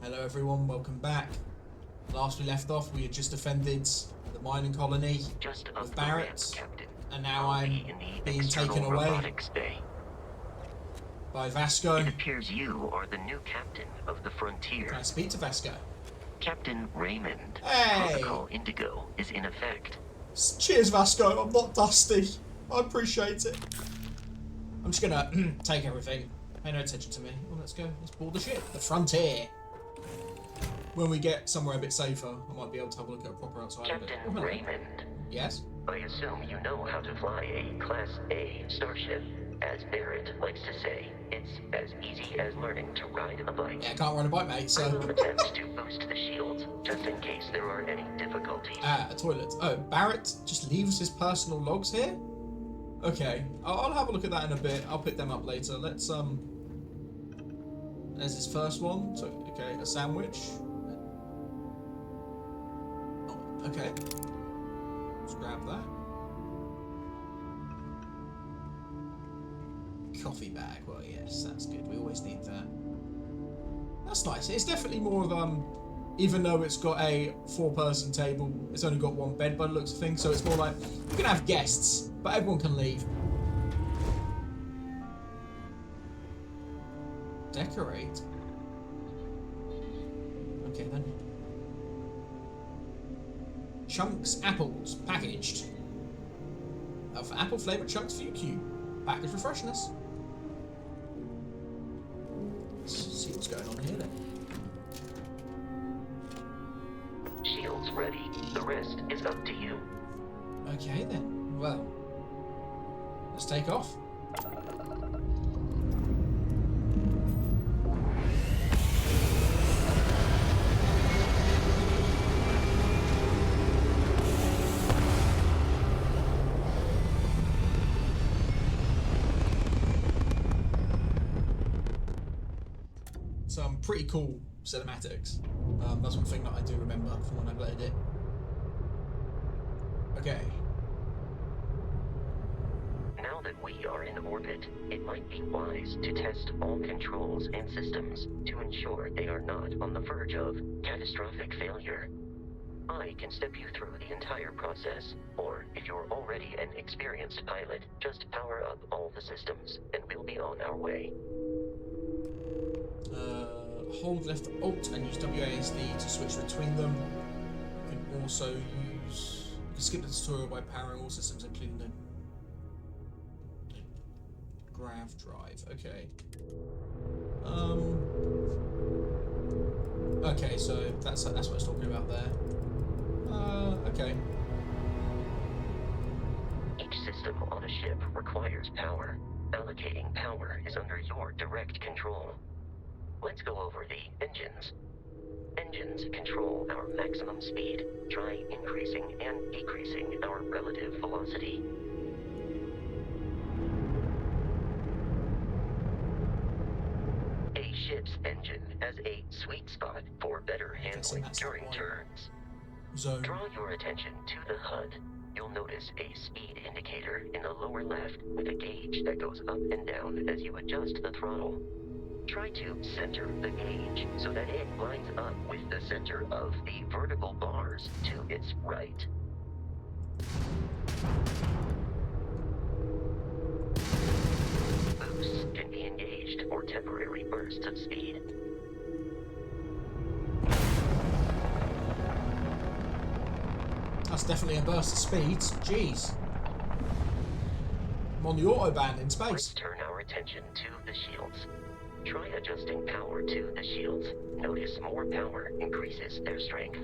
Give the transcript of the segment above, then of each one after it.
Hello everyone, welcome back. Last we left off, we had just defended the mining colony with Barrett, and now I'm being taken away by Vasco. It appears you are the new captain of the Frontier. Can I speak to Vasco? Captain Raymond. Hey! Protocol Indigo is in effect. Cheers, Vasco. I'm not dusty. I appreciate it. I'm just gonna take everything. Pay no attention to me. Well, let's go. Let's board the ship. The Frontier. When we get somewhere a bit safer, I might be able to have a look at a proper outside of it. Captain Raymond. Yes? I assume you know how to fly a Class A starship. As Barrett likes to say, it's as easy as learning to ride a bike. Yeah, I can't ride a bike, mate, so... I will attempt to boost the shields, just in case there are any difficulties. A toilet. Oh, Barrett just leaves his personal logs here? Okay, I'll have a look at that in a bit. I'll pick them up later. Let's, There's his first one. So, okay, a sandwich. Oh, okay. Let's grab that. Coffee bag. Well, yes, that's good. We always need that. That's nice. It's definitely more of, even though it's got a 4-person table, it's only got one bed by the looks of things, so it's more like, you can have guests, but everyone can leave. Decorate. Okay then. Chunks apples packaged. For apple flavoured chunks for you, Q. Package with freshness. Let's see what's going on here then. Shields ready. The rest is up to you. Okay then. Well, let's take off. Some pretty cool cinematics. That's one thing that I do remember from when I played it. Okay. Now that we are in orbit, it might be wise to test all controls and systems to ensure they are not on the verge of catastrophic failure. I can step you through the entire process, or if you're already an experienced pilot, just power up all the systems and we'll be on our way. Hold left Alt and use WASD to switch between them. You can also use... You can skip the tutorial by powering all systems including the grav drive. Okay. Okay, so that's what I was talking about there. Okay. Each system on a ship requires power. Allocating power is under your direct control. Let's go over the engines. Engines control our maximum speed. Try increasing and decreasing our relative velocity. A ship's engine has a sweet spot for better handling during turns. Zone. Draw your attention to the HUD. You'll notice a speed indicator in the lower left with a gauge that goes up and down as you adjust the throttle. Try to center the gauge so that it lines up with the center of the vertical bars to its right. Boosts can be engaged for temporary bursts of speed. That's definitely a burst of speed. Jeez. I'm on the autobahn in space. Let's turn our attention to the shields. Try adjusting power to the shields. Notice more power increases their strength.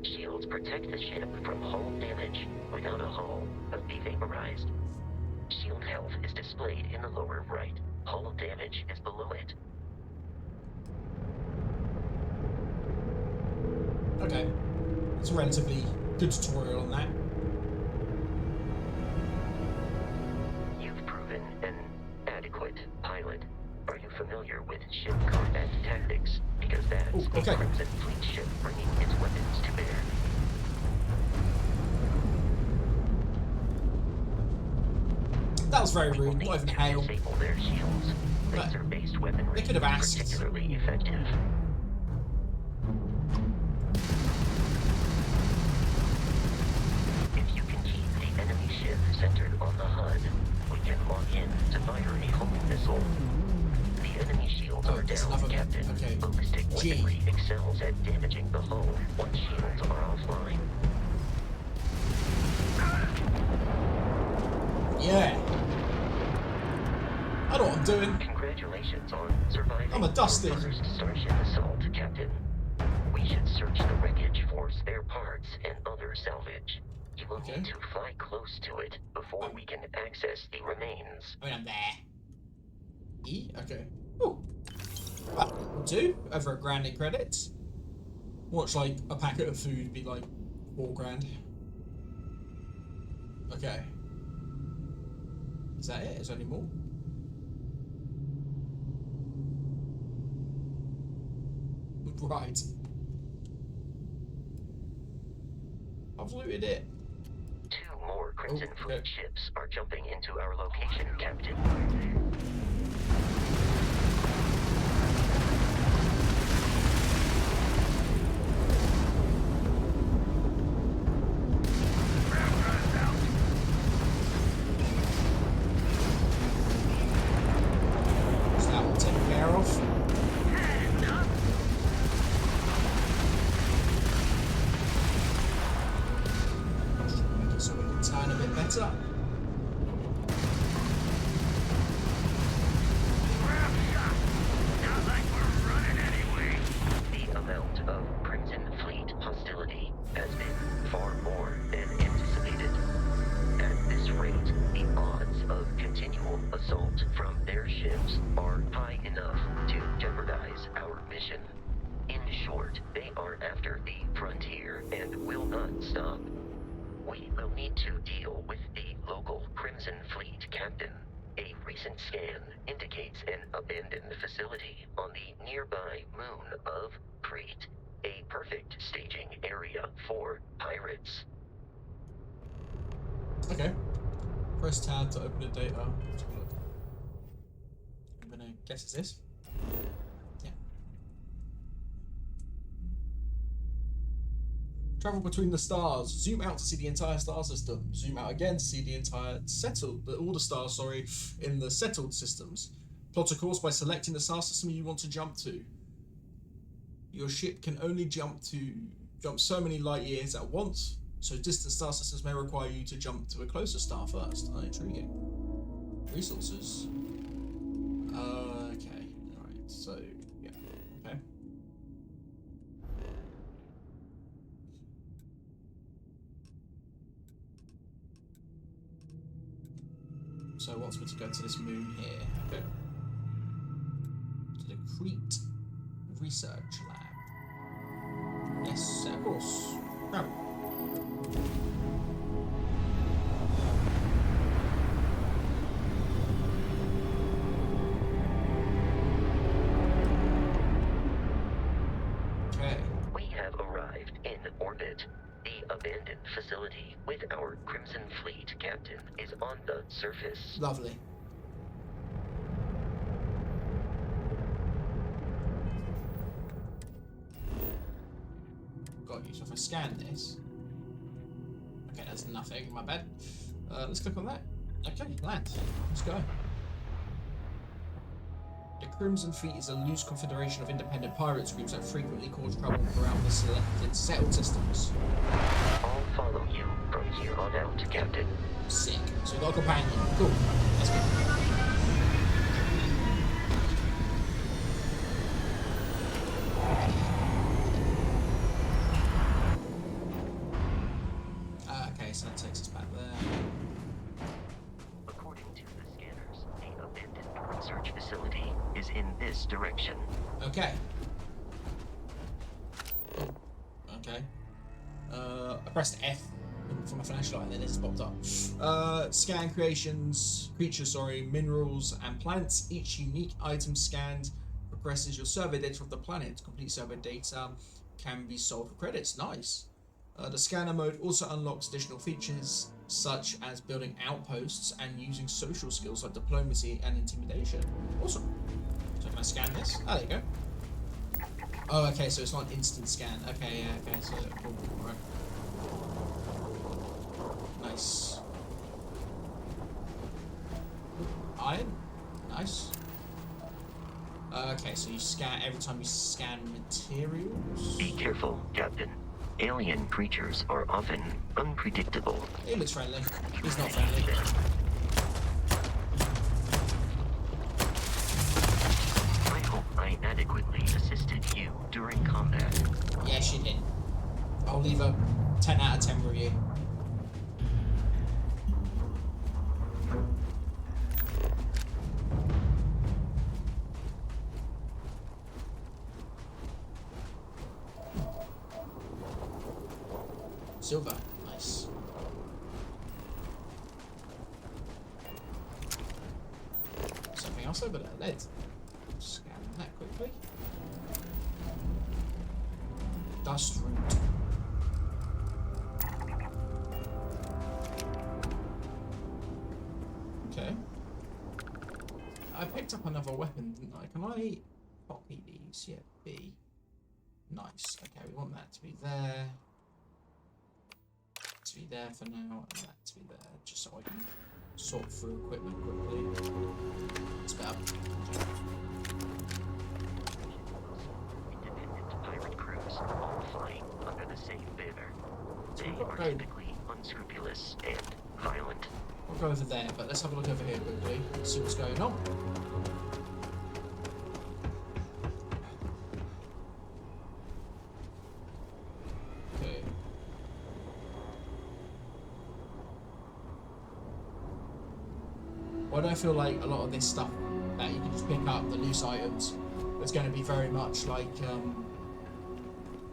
Shields protect the ship from hull damage. Without a hull, it'll be vaporized. Shield health is displayed in the lower right. Hull damage is below it. Okay. It's a relatively good tutorial on that. You've proven an adequate pilot. Are you familiar with ship combat tactics? Because that's okay. a Crimson Fleet ship bringing its weapons to bear. That was very rude. Not even hail. Disable their shields. Laser-based weaponry They could have asked. is particularly effective. vessel. The enemy shields are there's down, another. Captain. Okay. Ballistic G. weaponry excels at damaging the hull once shields are offline. Yeah. I know what I'm doing. Congratulations on surviving I'm a Dusty. your first Starship assault, Captain. We should search the wreckage for spare parts and other salvage. You will Okay. need to fly close to it before we can access the remains. I mean, I'm there. E? Okay. Ooh. Will do. Over £1,000 in credits. Watch, like, a packet of food be like £4,000. Okay. Is that it? Is there any more? Right. I've looted it. 2 more Crimson Oh, Fleet okay. ships are jumping into our location, Captain. Is that one taken care of? Make it so we can turn a bit better. The amount of Crimson Fleet hostility has been far more than anticipated. At this rate, the odds of continual assault from their ships are high enough to jeopardize our mission. In short, they are after the frontier and will not stop. We will need to deal with the local Crimson Fleet captain. A recent scan indicates an abandoned facility on the nearby moon of Kreet, a perfect staging area for pirates. Okay. Press tab to open the data. Let's have a look. I'm gonna guess it's this. Yeah. Travel between the stars. Zoom out to see the entire star system. Zoom out again to see the entire all the stars, in the settled systems. Plot a course by selecting the star system you want to jump to. Your ship can only jump so many light years at once, so distant star systems may require you to jump to a closer star first. Oh, intriguing. Resources. Okay. Alright, so, yeah. Okay. So it wants me to go to this moon here. Okay. To the Kreet Research Lab. Yes, of course. Travel. Okay. We have arrived in orbit. The abandoned facility with our Crimson Fleet captain is on the surface. Lovely. Got you. So if I scan this, okay, that's nothing. My bad. Let's click on that. Okay, land. Let's go. The Crimson Fleet is a loose confederation of independent pirates groups that frequently cause trouble throughout the selected settled systems. I'll follow you from here on out, Captain. Sick. So we got a companion. Cool. That's good. Okay, so that takes us back there. According to the scanners, the abandoned research facility is in this direction. Okay. Oh, okay. I pressed F for my flashlight and then it just popped up. Scan creatures, minerals and plants. Each unique item scanned progresses your survey data of the planet. Complete survey data can be sold for credits. Nice. The scanner mode also unlocks additional features such as building outposts and using social skills like diplomacy and intimidation. Awesome. So can I scan this? Oh, there you go. Oh, okay, so it's not an instant scan. Okay, yeah, okay, so cool, right. Nice. Iron? Nice. Okay, so you scan every time you scan materials. Be careful, Captain. Alien creatures are often unpredictable. He looks friendly. He's not friendly. I hope I adequately assisted you during combat. Yes, you did. I'll leave a 10 out of 10 review. Silver. Nice. Something else over there. Lead. Scan that quickly. Dust root. Okay. I picked up another weapon, didn't I? Can I copy these? Yeah, B. Nice. Okay, we want that to be there. To be there for now, and that to be there, just so I can sort through equipment quickly. It's better. Independent pirate crews, all flying under the same banner. They are typically unscrupulous and violent. We'll go over there, but let's have a look over here quickly, see what's going on. Okay. Well, I don't feel like a lot of this stuff that you can just pick up, the loose items, is going to be very much like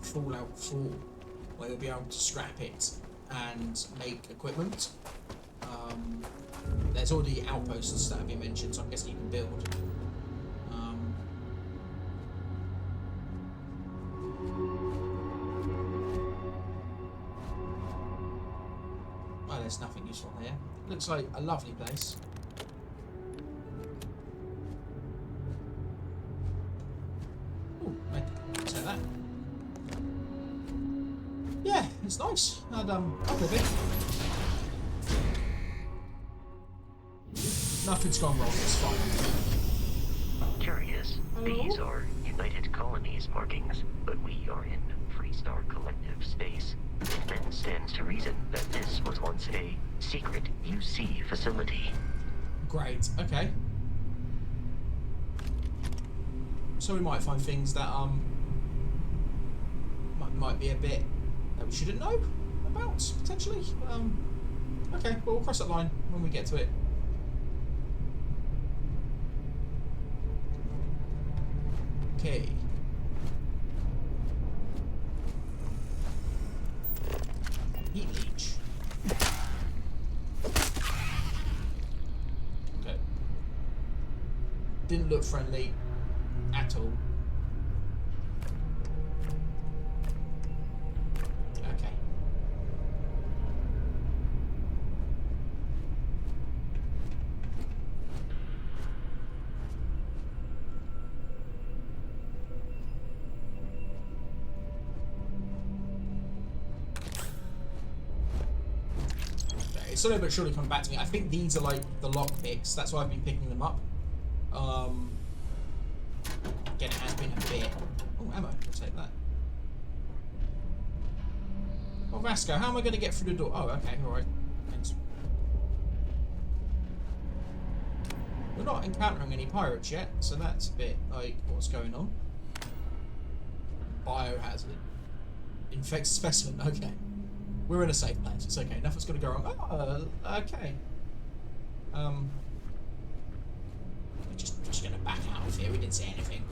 Fallout 4, where you'll be able to scrap it and make equipment. There's already outposts that have been mentioned, so I'm guessing you can build. Oh, there's nothing useful here. Looks like a lovely place. Ooh, take that. Yeah, it's nice. I'd up with it. Nothing's gone wrong, it's fine. Curious. Hello? These are United Colonies markings, but we are in Freestar Collective space. It then stands to reason that this was once a secret UC facility. Great, okay. So we might find things that might be a bit that we shouldn't know about, potentially. Okay, well, we'll cross that line when we get to it. Okay. Heat leech. Okay. Didn't look friendly at all. Okay. It's slowly but surely coming back to me. I think these are like the lock picks. That's why I've been picking them up. Again, it has been a bit. Oh, ammo. I'll take that. Oh, Vasco, how am I going to get through the door? Oh, okay, alright. Thanks. We're not encountering any pirates yet, so that's a bit like, what's going on? Biohazard. Infected specimen, okay. We're in a safe place, it's okay. Nothing's going to go wrong. Oh, okay. We're just going to back out of here. We didn't see anything.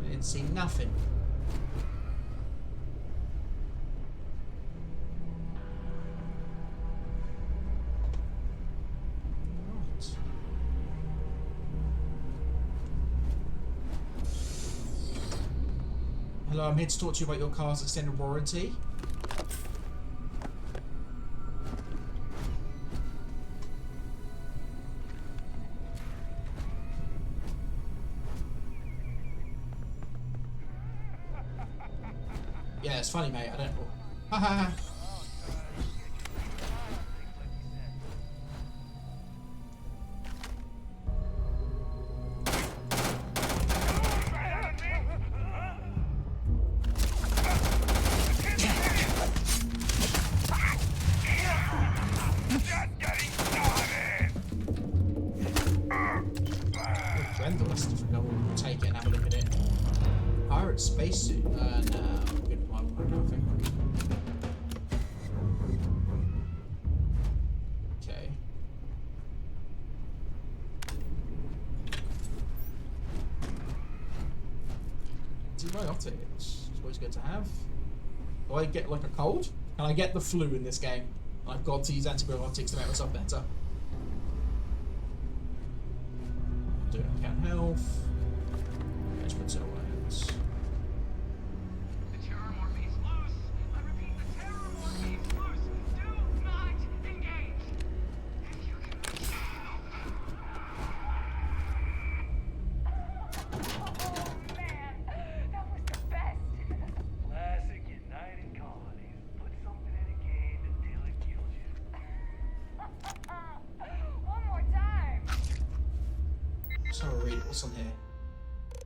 We didn't see nothing. Right. Hello, I'm here to talk to you about your car's extended warranty. Yeah, it's funny, mate. I don't. Ha ha ha. pirate spacesuit. No, I'm good with my work, I think. Okay. Antibiotics. It's always good to have. Do I get like a cold? Can I get the flu in this game? I've got to use antibiotics to make myself better. Doing account health. Management awareness. The terror morphe's loose. I repeat, the terror morphe's loose. Do not engage. If you can help. Oh man, that was the best. Classic United Colonies. Put something in a game until it kills you. One more time. Sorry, what's on here?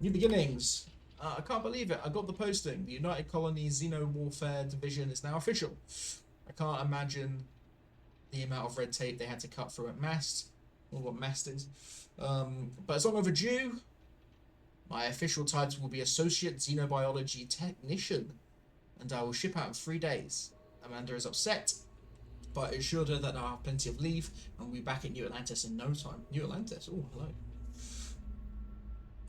New beginnings. I can't believe it. I got the posting. The United Colonies Xeno Warfare Division is now official. I can't imagine the amount of red tape they had to cut through at MAST, or what MAST is. But it's long overdue. My official title will be Associate Xenobiology Technician, and I will ship out in 3 days. Amanda is upset, but I assured her that I have plenty of leave, and we'll be back at New Atlantis in no time. New Atlantis? Oh, hello.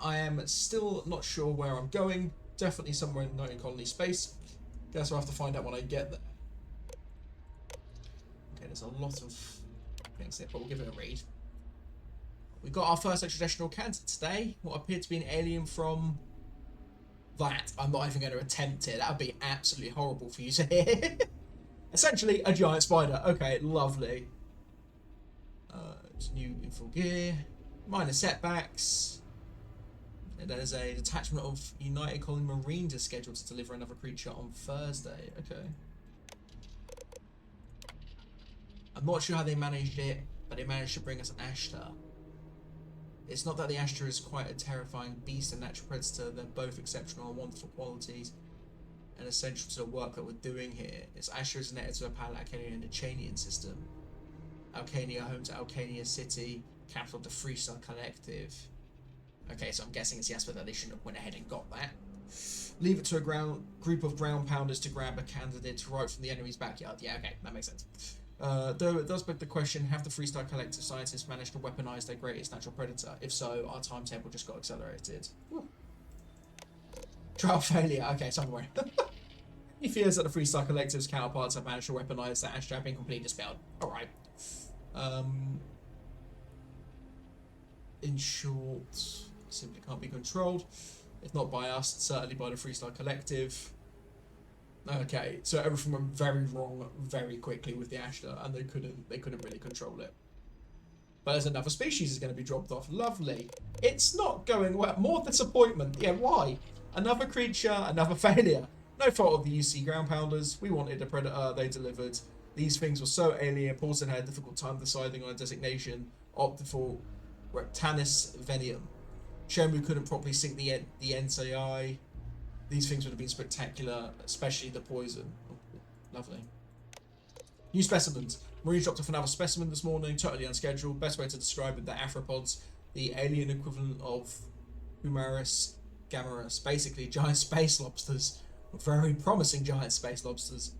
I am still not sure where I'm going. Definitely somewhere in United Colony space. Guess I'll have to find out when I get there. Okay, there's a lot of things here, but we'll give it a read. We got our first extraditional candidate today. What appeared to be an alien from that. I'm not even going to attempt it. That would be absolutely horrible for you to hear. Essentially, a giant spider. Okay, lovely. It's new in full gear. Minor setbacks. There's a detachment of United Colony Marines is scheduled to deliver another creature on Thursday. Okay. I'm not sure how they managed it, but they managed to bring us an Ashtar. It's not that the Ashtar is quite a terrifying beast and natural predator. They're both exceptional and wonderful qualities and essential to the work that we're doing here. Its Ashtar is connected to a Palacanian and the Chanian system. Alcania, home to Alcania City, capital of the Freestar Collective. Okay, so I'm guessing it's the aspect that they shouldn't have went ahead and got that. Leave it to a group of ground pounders to grab a candidate right from the enemy's backyard. Yeah, okay, that makes sense. Though it does beg the question, have the Freestar Collective scientists managed to weaponize their greatest natural predator? If so, our timetable just got accelerated. Whew. Trial failure. Okay, somewhere. He fears that the Freestar Collective's counterparts have managed to weaponize that Ashtar have been completely dispelled. Alright. In short, simply can't be controlled. If not by us, certainly by the Freestar Collective. Okay, so everything went very wrong very quickly with the Ashtar, and they couldn't really control it. But there's another species is going to be dropped off. Lovely. It's not going well. More disappointment. Yeah, why? Another creature, another failure. No fault of the UC ground pounders. We wanted a predator. They delivered. These things were so alien. Paulson had a difficult time deciding on a designation. Opted for Rectanus Venium. Shomu couldn't properly sync the NCI. These things would have been spectacular, especially the poison. Oh, lovely. New specimens. Marines dropped off another specimen this morning, totally unscheduled. Best way to describe it, the arthropods, the alien equivalent of Humerus gammarus. Basically, giant space lobsters. Very promising giant space lobsters.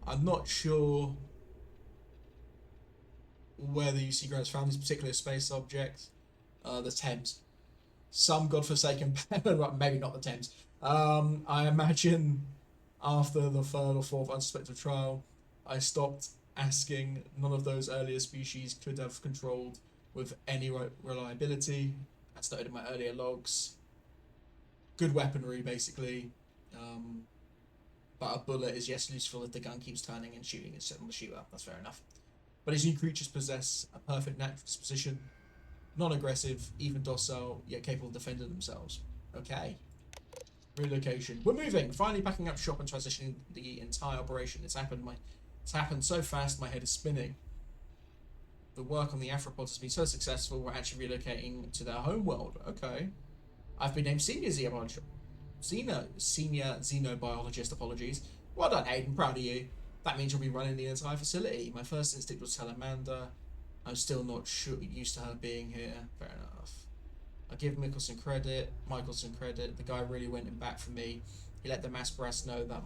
I'm not sure where the UC Grants found this particular space object. The Thames. Some godforsaken, maybe not the Thames. I imagine after the third or fourth unsuspected trial, I stopped asking. None of those earlier species could have controlled with any reliability. That's noted in my earlier logs. Good weaponry, basically. But a bullet is yes useful if the gun keeps turning and shooting instead of the shooter. That's fair enough. But these new creatures possess a perfect natural disposition, non-aggressive, even docile, yet capable of defending themselves. Okay. Relocation. We're moving. Finally packing up shop and transitioning the entire operation. It's happened so fast my head is spinning. The work on the arthropods has been so successful, we're actually relocating to their home world. Okay. I've been named senior xenobiologist, apologies. Well done, Hayden, proud of you. That means you'll be running the entire facility. My first instinct was tell Amanda. I'm still not sure, used to her being here. Fair enough. I give Mickelson credit. The guy really went in back for me. He let the mass brass know that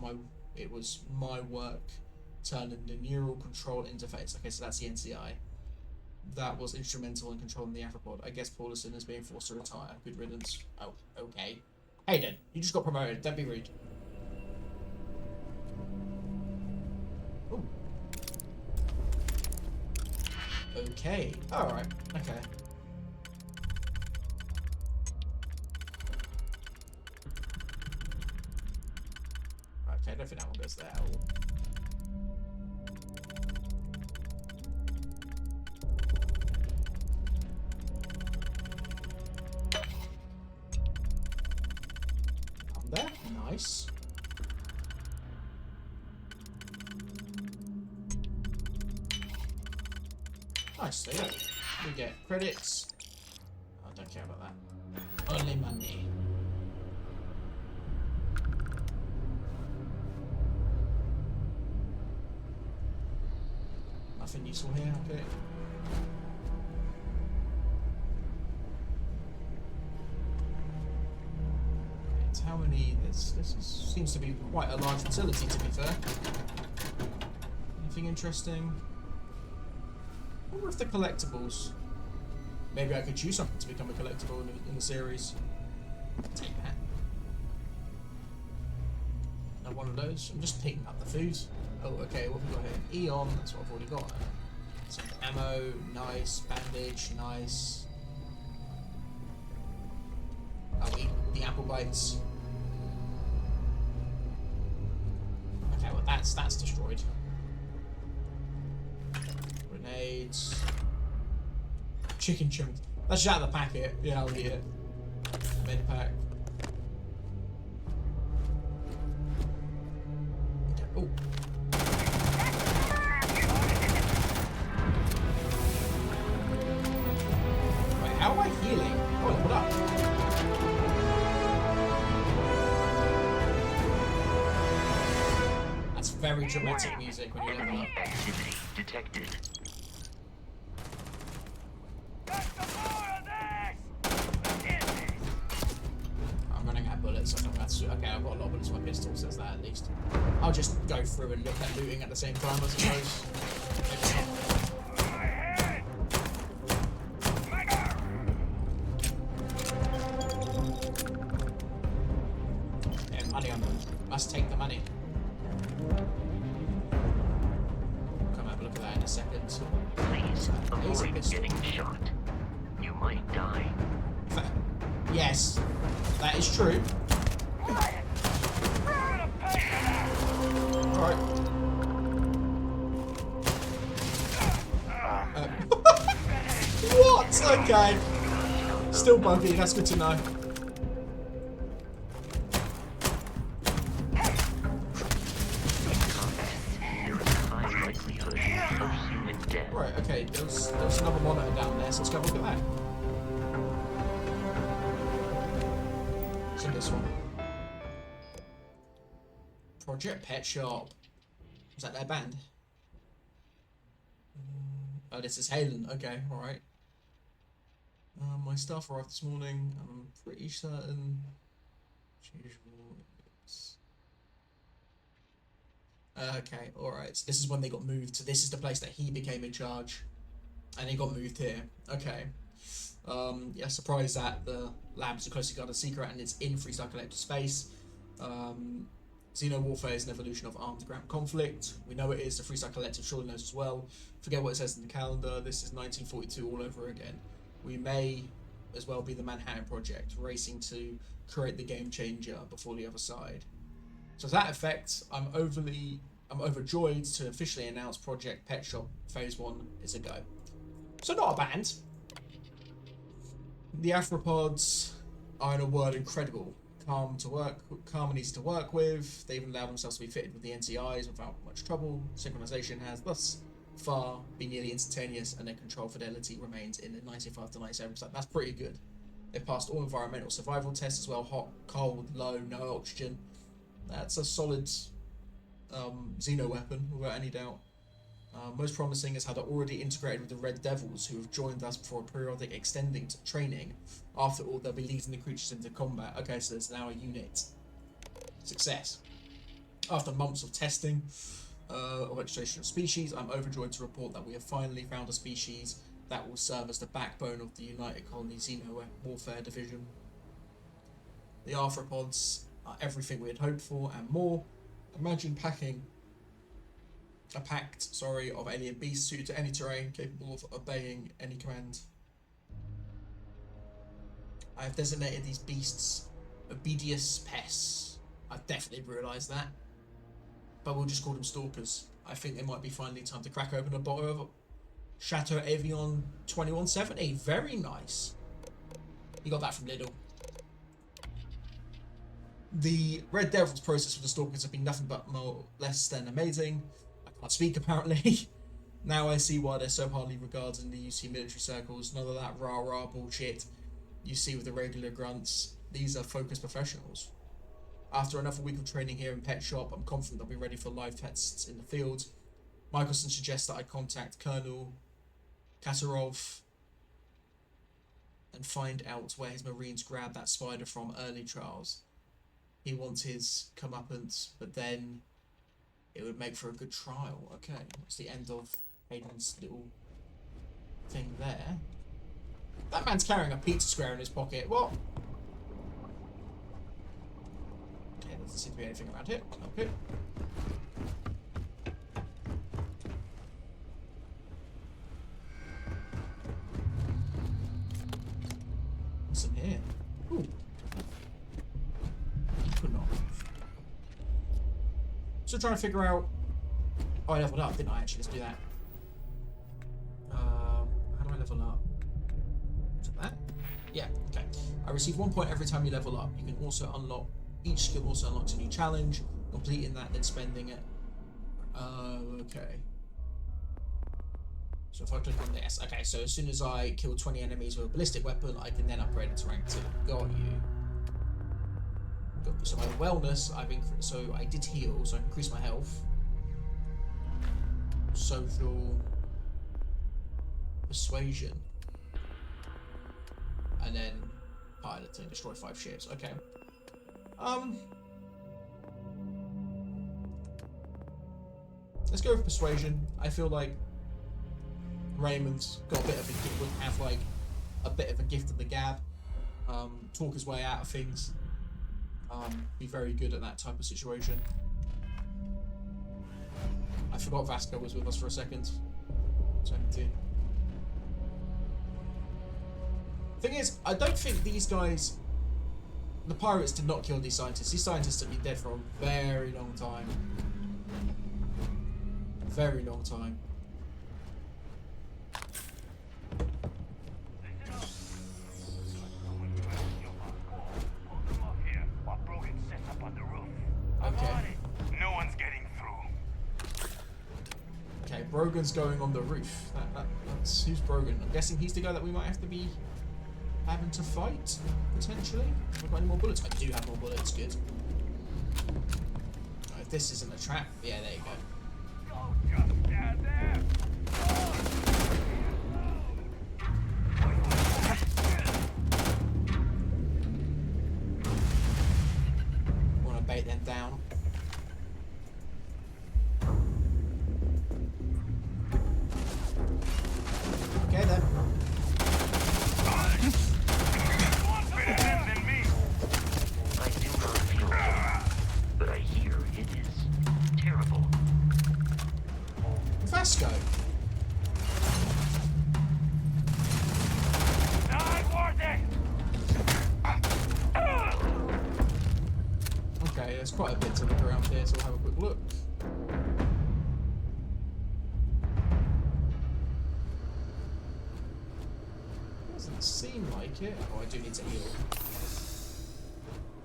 it was my work turning the neural control interface. Okay, so that's the NCI. That was instrumental in controlling the Afropod. I guess Paulison is being forced to retire. Good riddance. Oh, okay. Hayden, you just got promoted. Don't be rude. Ooh. Okay. Alright. Okay. Okay, I don't think that one goes there. There. Nice. Nice, there you go. We get credits. I don't care about that. Only money. Nothing useful here, okay. How many? Seems to be quite a large facility, to be fair. Anything interesting? I wonder if the collectibles. Maybe I could choose something to become a collectible in the series. Take that. Another one of those. I'm just picking up the food. Oh, okay. What have we got here? Eon. That's what I've already got. Some ammo. Nice. Bandage. Nice. I'll eat the apple bites. Okay, well that's destroyed. Grenades. Chicken chunk. That's just out of the packet. Yeah, I'll eat it. Med pack. Okay. Oh. Wait, how am I healing? Oh, what up? That's very dramatic music when you level Enemy up. activity detected. I'm running out of bullets. I think that's okay. I've got a lot of bullets. My pistol says that at least. I'll just go through and look at looting at the same time, I suppose. Yeah, money on them. Must take the money. Come have a look at that in a second. Please avoid getting shot. You might die. Yes, that is true. Alright. What? Okay. Still buggy, that's good to know. High likelihood of human death. Right, okay, there's another monitor down there, so let's go have a look at that. So this one. Project Pet Shop. Is that their band? Oh, this is Halen. Okay, alright. My stuff arrived this morning. I'm pretty certain. As usual. Okay, alright. So this is when they got moved. So this is the place that he became in charge. And he got moved here. Okay. Yeah, surprised that the labs are closely guarded secret and it's in Freestyle Collective space. Xeno Warfare is an evolution of armed ground conflict. We know it is. The Freestyle Collective surely knows as well. Forget what it says in the calendar. This is 1942 all over again. We may as well be the Manhattan Project, racing to create the game changer before the other side. So to that effect, I'm overjoyed to officially announce Project Pet Shop Phase 1 is a go. So not a band. The Afropods are, in a word, incredible. Calm and easy to work with. They even allow themselves to be fitted with the NCIs without much trouble. Synchronization has thus far been nearly instantaneous, and their control fidelity remains in the 95 to 97%. That's pretty good. They've passed all environmental survival tests as well. Hot, cold, low, no oxygen. That's a solid Xeno weapon, without any doubt. Most promising is how they're already integrated with the Red Devils, who have joined us for a periodic extending training. After all, they'll be leading the creatures into combat. Okay, so there's now a unit. Success. After months of testing of extraction of species, I'm overjoyed to report that we have finally found a species that will serve as the backbone of the United Colony Xeno Warfare Division. The arthropods are everything we had hoped for and more. Imagine packing a pact, of alien beasts suited to any terrain, capable of obeying any command. I have designated these beasts Obedious Pests. I've definitely realised that. But we'll just call them Stalkers. I think it might be finally time to crack open a bottle of Chateau Avion 2170. Very nice. You got that from Lidl. The Red Devil's process with the Stalkers have been nothing but less than amazing. I can't speak apparently. Now I see why they're so highly regarded in the UC military circles. None of that rah-rah bullshit you see with the regular grunts. These are focused professionals. After another week of training here in Pet Shop, I'm confident they'll be ready for live tests in the field. Michelson suggests that I contact Colonel Kasarov and find out where his Marines grabbed that spider from early trials. He wants his comeuppance, but then it would make for a good trial. Okay, that's the end of Hayden's little thing there. That man's carrying a pizza square in his pocket. What? Okay, there doesn't seem to be anything around here. Okay. What's in here? Ooh. Could not. So trying to figure out. Oh, I leveled up, didn't I? Actually, let's do that. How do I level up? Is it that? Yeah. Okay. I receive 1 point every time you level up. You can also unlock. Each skill also unlocks a new challenge. Completing that, then spending it. Okay. So if I click on this, okay. So as soon as I kill 20 enemies with a ballistic weapon, I can then upgrade it to rank 2. Got you. So my wellness, so I did heal, so I increased my health. Social persuasion, and then piloting, destroy 5 ships. Okay. Let's go with persuasion. I feel like Raymond's got a bit of a gift, would have like a bit of a gift of the gab. Talk his way out of things. Be very good at that type of situation. I forgot Vasco was with us for a second. So thing is, I don't think these guys, the pirates, did not kill these scientists. These scientists have been dead for a very long time. Very long time. Brogan's going on the roof. That's who's Brogan? I'm guessing he's the guy that we might have to be having to fight, potentially. Have I got any more bullets? I do have more bullets, good. Oh, if this isn't a trap, yeah, there you go. Don't just stand there. Want to bait them down. Okay then. I do not feel bad, but I hear it is terrible. Vasco. Not worth it. Okay, there's quite a bit to look around here, so we'll have a quick look. Doesn't seem like it. Oh, I do need to heal.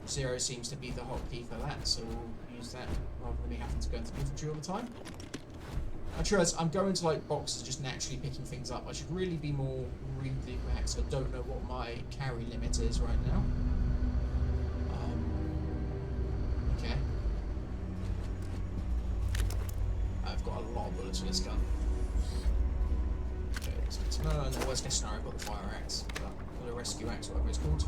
0 seems to be the hotkey for that, so we'll use that rather than me having to go into infantry all the time. I realize I'm going to like boxes, just naturally picking things up. I should really be more reading max. I don't know what my carry limit is right now. Okay. I've got a lot of bullets. bullets for this gun. Okay, that's good to know. And then worst case scenario, I've got the fire axe, or the rescue axe, whatever it's called.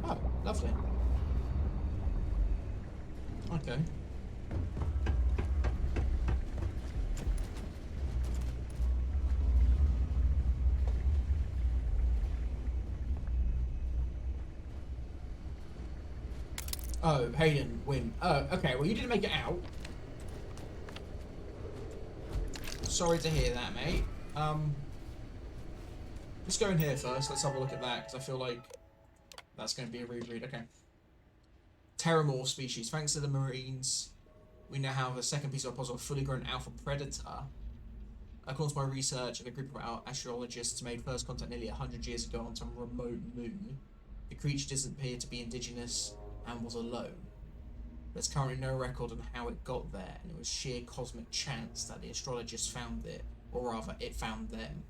Oh, lovely. Okay. Oh, Hayden, win. Oh, okay, well you didn't make it out. Sorry to hear that, mate. Let's go in here first. Let's have a look at that, because I feel like that's going to be a reread. Okay. Terramorph species. Thanks to the Marines, we now have a second piece of the puzzle, a fully grown alpha predator. According to my research, and a group of astrologists made first contact nearly 100 years ago on some remote moon. The creature doesn't appear to be indigenous and was alone. There's currently no record on how it got there, and it was sheer cosmic chance that the astrologists found it, or rather, it found them.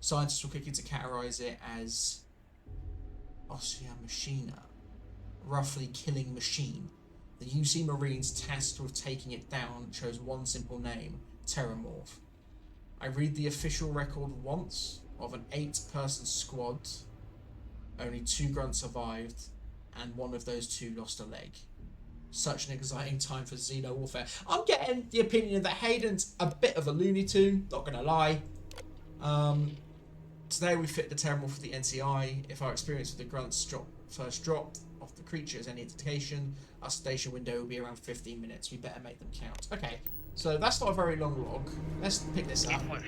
Scientists were quickly to categorize it as Ossia Machina, roughly killing machine. The UC Marines tasked with taking it down chose one simple name, Terramorph. I read the official record once of an 8-person squad. Only 2 grunts survived, and one of those 2 lost a leg. Such an exciting time for Xeno warfare. I'm getting the opinion that Hayden's a bit of a Looney Tune, not gonna lie. Today we fit the Terramorph for the NCI. If our experience with the grunts first dropped off the creature is any indication, our station window will be around 15 minutes. We better make them count. Okay, so that's not a very long log. Let's pick this up. It's loose.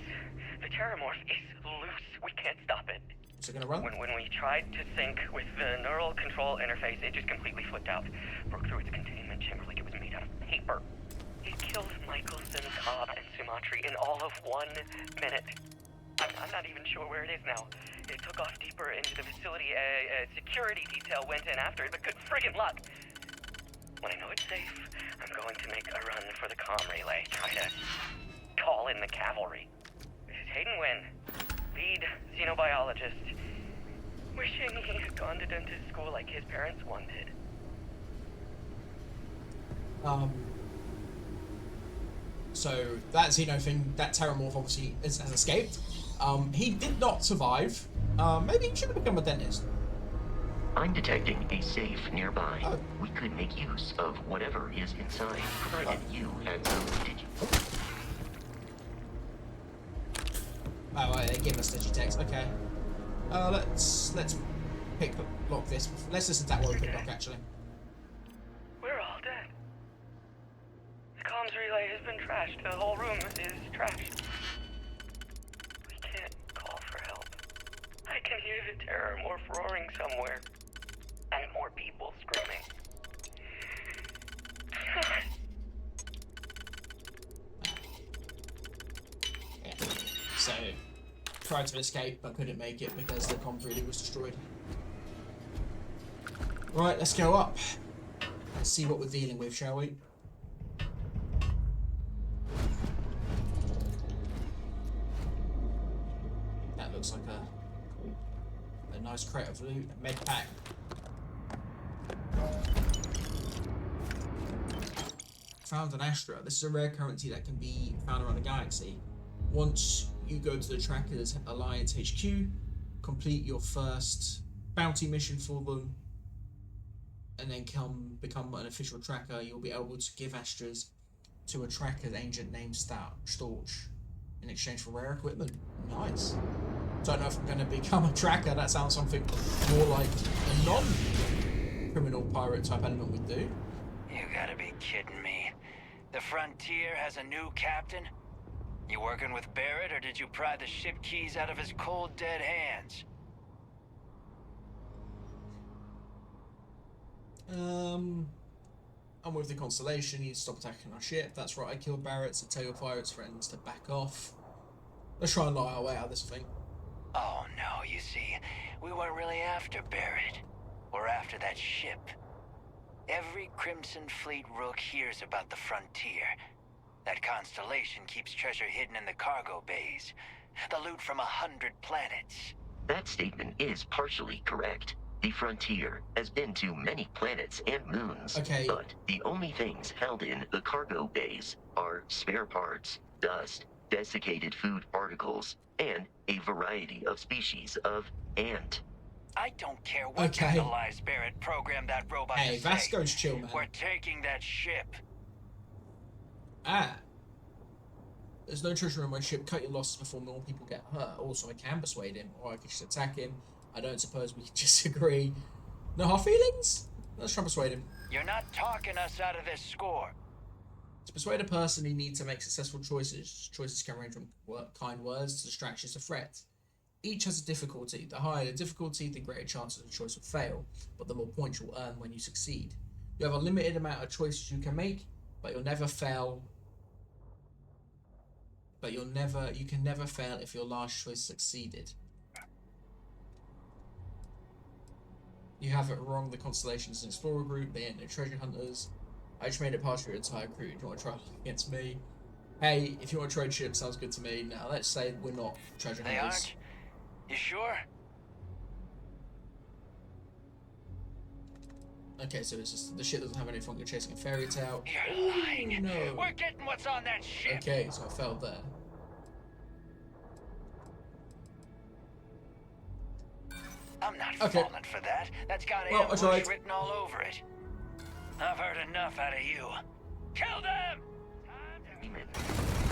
The Terramorph is loose. We can't stop it. Is it gonna run? When we tried to sync with the neural control interface, it just completely flipped out. Broke through its containment chamber like it was made out of paper. It killed Michelson, Cobb, and Sumatri in all of 1 minute. I'm not even sure where it is now. It took off deeper into the facility. A security detail went in after it, but good friggin' luck. When I know it's safe, I'm going to make a run for the comm relay. Try to call in the cavalry. This is Hayden Wynn, lead xenobiologist. Wishing he had gone to dentist school like his parents wanted. So that Xeno thing, that Terramorph obviously has escaped. He did not survive. Maybe he should have become a dentist. I'm detecting a safe nearby. Oh. We could make use of whatever is inside, provided you had some Oh, right, they give us digitext. Okay. Let's lock this. Let's listen to that one pick lock actually. We're all dead. The comms relay has been trashed. The whole room is trashed. We can't call for help. I can hear the Terramorph roaring somewhere. And more people screaming. Yeah. So, tried to escape but couldn't make it because the comms relay was destroyed. Right, let's go up. Let's see what we're dealing with, shall we? That looks like a nice crate of loot, a med pack. Found an Astra. This is a rare currency that can be found around the galaxy. Once you go to the Trackers Alliance HQ, complete your first bounty mission for them, and then become an official tracker, you'll be able to give Astras to a Tracker's agent named Storch in exchange for rare equipment. Nice. Don't know if I'm going to become a tracker. That sounds something more like a non-criminal pirate type element would do. You gotta be kidding me. The Frontier has a new captain? You working with Barrett, or did you pry the ship keys out of his cold, dead hands? I'm with the Constellation. You need to stop attacking our ship. That's right, I killed Barrett, so tell your pirates friends to back off. Let's try and lie our way out of this thing. Oh no, you see, we weren't really after Barrett. We're after that ship. Every Crimson Fleet rook hears about the Frontier. That Constellation keeps treasure hidden in the cargo bays. The loot from 100 planets. That statement is partially correct. The frontier has been to many planets and moons, Okay. but the only things held in the cargo bays are spare parts, dust, desiccated food particles, and a variety of species of ant. I don't care what Okay. kind of lies Barrett programmed that robot Hey, to say. Vasco's chill, man. We're taking that ship. Ah. There's no treasure in my ship. Cut your losses before more people get hurt. Also, I can persuade him, or I could just attack him. I don't suppose we can disagree. No hard feelings? Let's try and persuade him. You're not talking us out of this score. To persuade a person, you need to make successful choices. Choices can range from kind words to distractions to threats. Each has a difficulty. The higher the difficulty, the greater chance that the choice will fail, but the more points you'll earn when you succeed. You have a limited amount of choices you can make, but you'll never fail. But you can never fail if your last choice succeeded. You have it wrong. The Constellation is an explorer group. They ain't no treasure hunters. I just made it past your entire crew. Do you want to try against me? Hey, if you want to trade ships, sounds good to me. Now let's say we're not treasure They hunters. aren't? You sure? Okay, so it's just the ship doesn't have any fun. You're chasing a fairy tale. You're lying. No. We're getting what's on that ship. Okay, so I failed there. I'm not Okay. falling for that. That's got Well, I ambush tried. written all over it. I've heard enough out of you. Kill them!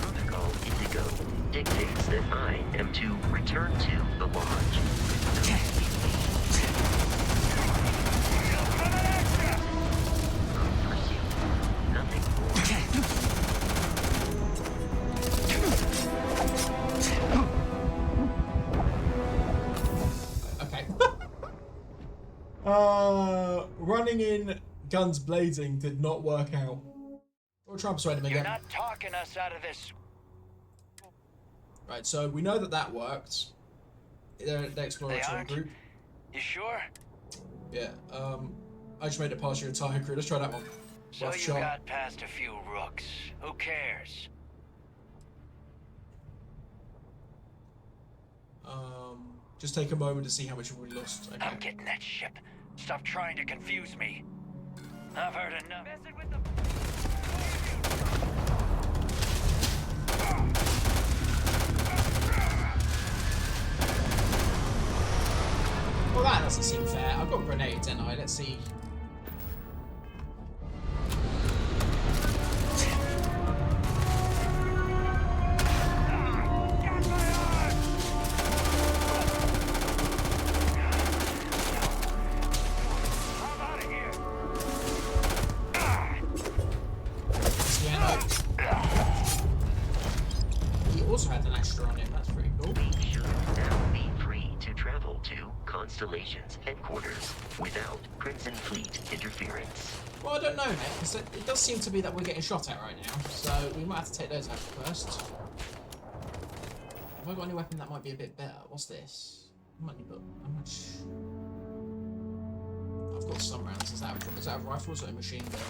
Protocol Indigo dictates that I am to return to the lodge. Pursue nothing more. Okay. Running in, guns blazing did not work out. We'll try and persuade him You're again. not talking us out of this. Right, so we know that worked. They're They exploratory aren't? group. You sure? Yeah. I just made it past your entire crew. Let's try that one. So Rough you shot. got past a few rooks. Who cares? Just take a moment to see how much you've already lost. Okay. I'm getting that ship. Stop trying to confuse me. I've heard enough. Messing with the... Well, that doesn't seem fair. I've got grenades, didn't I? Let's see. I'm out of here. Sienna. He also had an Astra on him. That's pretty cool. We should now be free to travel to Constellation's headquarters without Crimson Fleet interference. Well, I don't know, mate, because it does seem to be that we're getting shot at right now. So we might have to take those out first. Have I got any weapon that might be a bit better? What's this? Money book. How much? I've got some rounds. Is that a rifle or is that a machine gun?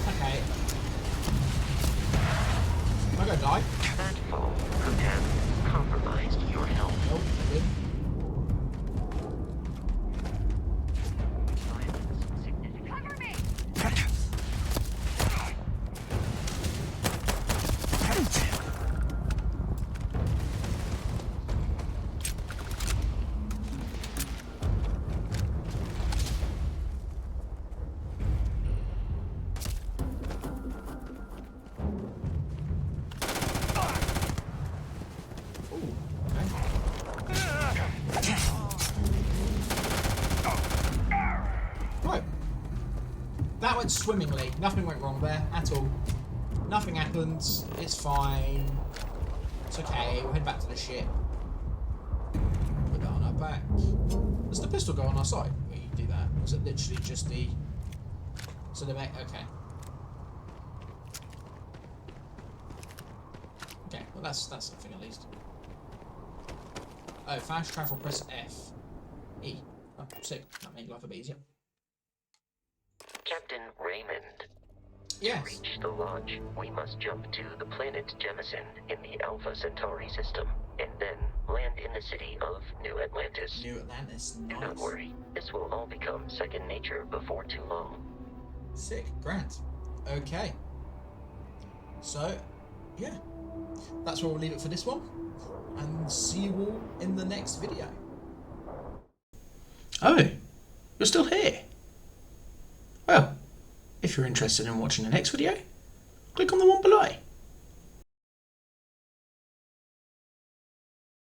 Okay. Am I gonna die? That fall could have compromised your health. Nope, good. Violence significant. Cover me! Right. That went swimmingly. Nothing went wrong there at all. Nothing happened. It's fine. It's okay. We'll head back to the ship. Put that on our back. Does the pistol go on our side when you do that? Or is it literally just the... So the mech... Okay. Well, that's something at least. Oh, fast travel, press F. E. Oh, sick. That made life a bit easier. Captain Raymond. To Yes. reach the launch, we must jump to the planet Jemison in the Alpha Centauri system, and then land in the city of New Atlantis. New Atlantis. Do Nice. not worry, this will all become second nature before too long. Sick. Grant. Okay. So, yeah. That's where we'll leave it for this one. And see you all in the next video. Oh, you're still here? Well, if you're interested in watching the next video, click on the one below.